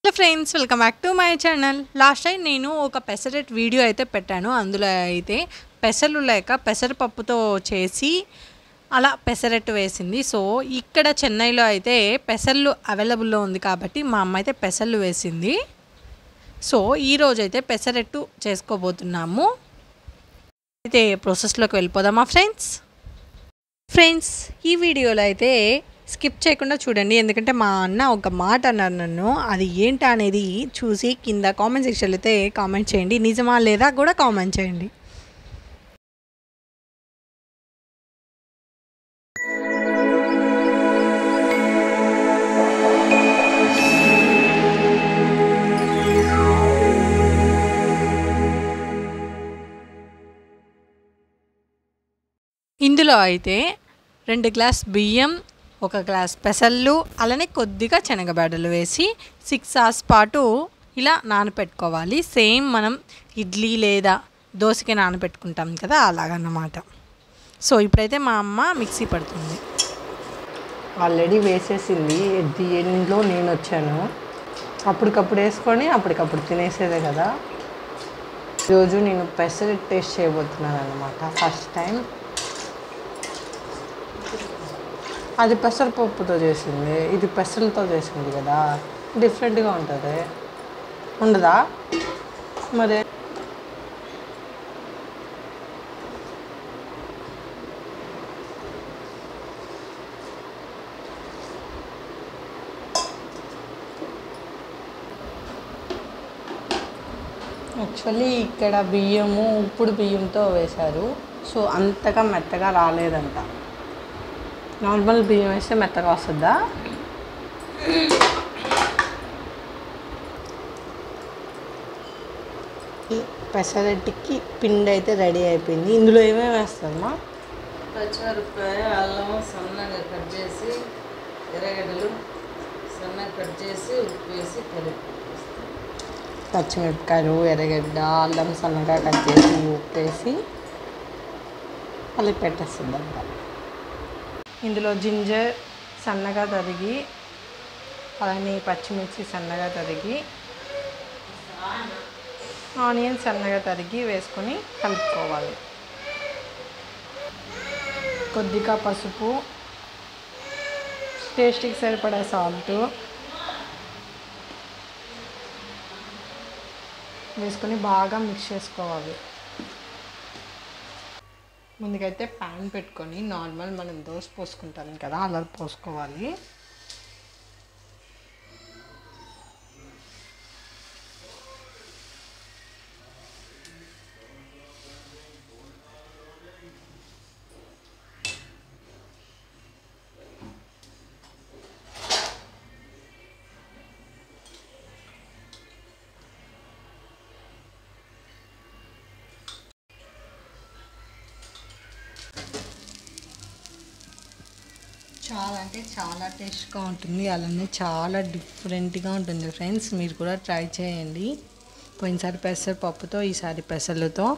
Hello friends, welcome back to my channel. Last time నేను ఒక pesarattu video అయితే పెట్టాను. అందులో అయితే పెసలు లేక పెసరపప్పుతో చేసి అలా పెసరట్టు వేసింది. సో ఇక్కడ చెన్నైలో అయితే పెసళ్ళు అవైలబుల్లో ఉంది కాబట్టి మా అమ్మ అయితే పెసళ్ళు వేసింది. సో ఈరోజు అయితే పెసరట్టు చేసుకోబోతున్నాము. అయితే ప్రాసెస్లోకి వెళ్ళిపోదామా ఫ్రెండ్స్ ఈ వీడియోలో అయితే స్కిప్ చేయకుండా చూడండి, ఎందుకంటే మా అన్న ఒక మాట అన్నారు నన్ను. అది ఏంటి అనేది చూసి కింద కామెంట్ సెక్షన్లో అయితే కామెంట్ చేయండి, నిజమా లేదా కూడా కామెంట్ చేయండి. ఇందులో అయితే 2 గ్లాస్ బియ్యం, 1 గ్లాస్ పెసళ్ళు, అలానే కొద్దిగా శనగబెడలు వేసి 6 అవర్స్ పాటు ఇలా నానపెట్టుకోవాలి. సేమ్ మనం ఇడ్లీ లేదా దోసకి నానపెట్టుకుంటాం కదా, అలాగన్నమాట. సో ఇప్పుడైతే మా అమ్మ మిక్సీ పడుతుంది. ఆల్రెడీ వేసేసింది. దీనిలో నేను వచ్చాను, అప్పటికప్పుడు వేసుకొని అప్పటికప్పుడు తినేసేదే కదా. ఈరోజు నేను పెసరట్టు టేస్ట్ చేయబోతున్నాను అన్నమాట. First time. అది పెసరపప్పుతో చేసింది, ఇది పెసలతో చేసింది కదా, డిఫరెంట్గా ఉంటుంది. ఉండదా మరి? యాక్చువల్లీ ఇక్కడ బియ్యము ఉప్పుడు బియ్యంతో వేశారు. సో అంతగా మెత్తగా రాలేదంట. నార్మల్ బియ్యం వేస్తే మెత్తగా వస్తుందా? పెసరట్టుకి పిండి అయితే రెడీ అయిపోయింది. ఇందులో ఏమేమి వేస్తామా? పచ్చిమిరపకాయ, అల్లం సన్నగా కట్ చేసి, ఎర్రగడ్డలు సన్నగా కట్ చేసి, ఉప్పు వేసి కలిపి. పచ్చిమిరపకాయలు, ఎర్రగడ్డ, అల్లం సన్నగా కట్ చేసి, ఉప్పు వేసి కలిపి పెట్టేస్తుందంట. ఇందులో జింజర్ సన్నగా తరిగి, అలానే పచ్చిమిర్చి సన్నగా తరిగి, ఆనియన్ సన్నగా తరిగి వేసుకొని కలుపుకోవాలి. కొద్దిగా పసుపు, టేస్ట్కి సరిపడా సాల్ట్ వేసుకొని బాగా మిక్స్ చేసుకోవాలి. ముందుకైతే ప్యాన్ పెట్టుకొని నార్మల్ మనం దోశ పోసుకుంటాం కదా, అలా పోసుకోవాలి. చాలా అంటే చాలా టేస్ట్గా ఉంటుంది, అలానే చాలా డిఫరెంట్గా ఉంటుంది ఫ్రెండ్స్. మీరు కూడా ట్రై చేయండి. పోయినసారి పెసరపప్పుతో, ఈసారి పెసలతో.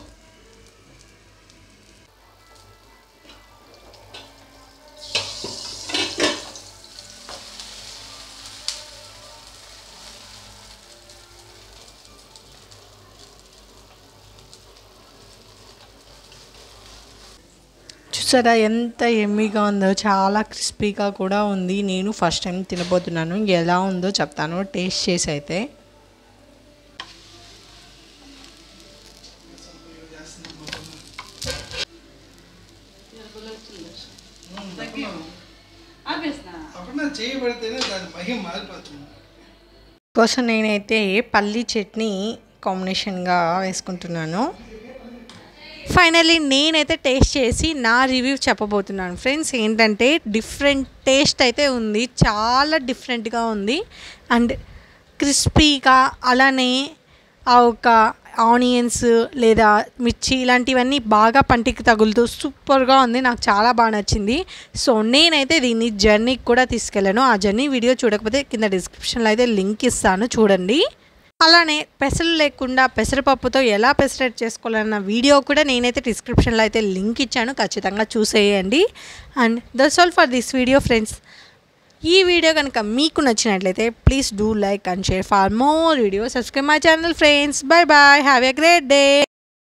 చూసారా ఎంత ఎమ్మీగా ఉందో, చాలా క్రిస్పీగా కూడా ఉంది. నేను ఫస్ట్ టైం తినబోతున్నాను, ఎలా ఉందో చెప్తాను టేస్ట్ చేసి అయితే. కోసం నేనైతే పల్లీ చట్నీ కాంబినేషన్గా వేసుకుంటున్నాను. ఫైనల్లీ నేనైతే టేస్ట్ చేసి నా రివ్యూ చెప్పబోతున్నాను ఫ్రెండ్స్. ఏంటంటే డిఫరెంట్ టేస్ట్ అయితే ఉంది, చాలా డిఫరెంట్గా ఉంది. అండ్ క్రిస్పీగా, అలానే ఆ ఒక ఆనియన్స్ లేదా మిర్చి ఇలాంటివన్నీ బాగా పంటికి తగులుతూ సూపర్గా ఉంది. నాకు చాలా బాగా నచ్చింది. సో నేనైతే దీన్ని జర్నీకి కూడా తీసుకెళ్ళాను. ఆ జర్నీ వీడియో చూడకపోతే కింద డిస్క్రిప్షన్లో అయితే లింక్ ఇస్తాను, చూడండి. అలానే పెసలు లేకుండా పెసరపప్పుతో ఎలా పెసరట్టు చేసుకోవాలన్న వీడియో కూడా నేనైతే డిస్క్రిప్షన్లో అయితే లింక్ ఇచ్చాను, ఖచ్చితంగా చూసేయండి. And that's all for this video friends. ఈ వీడియో కనుక మీకు నచ్చినట్లయితే please do like and share for more video. Subscribe my channel friends. Bye bye. Have a great day.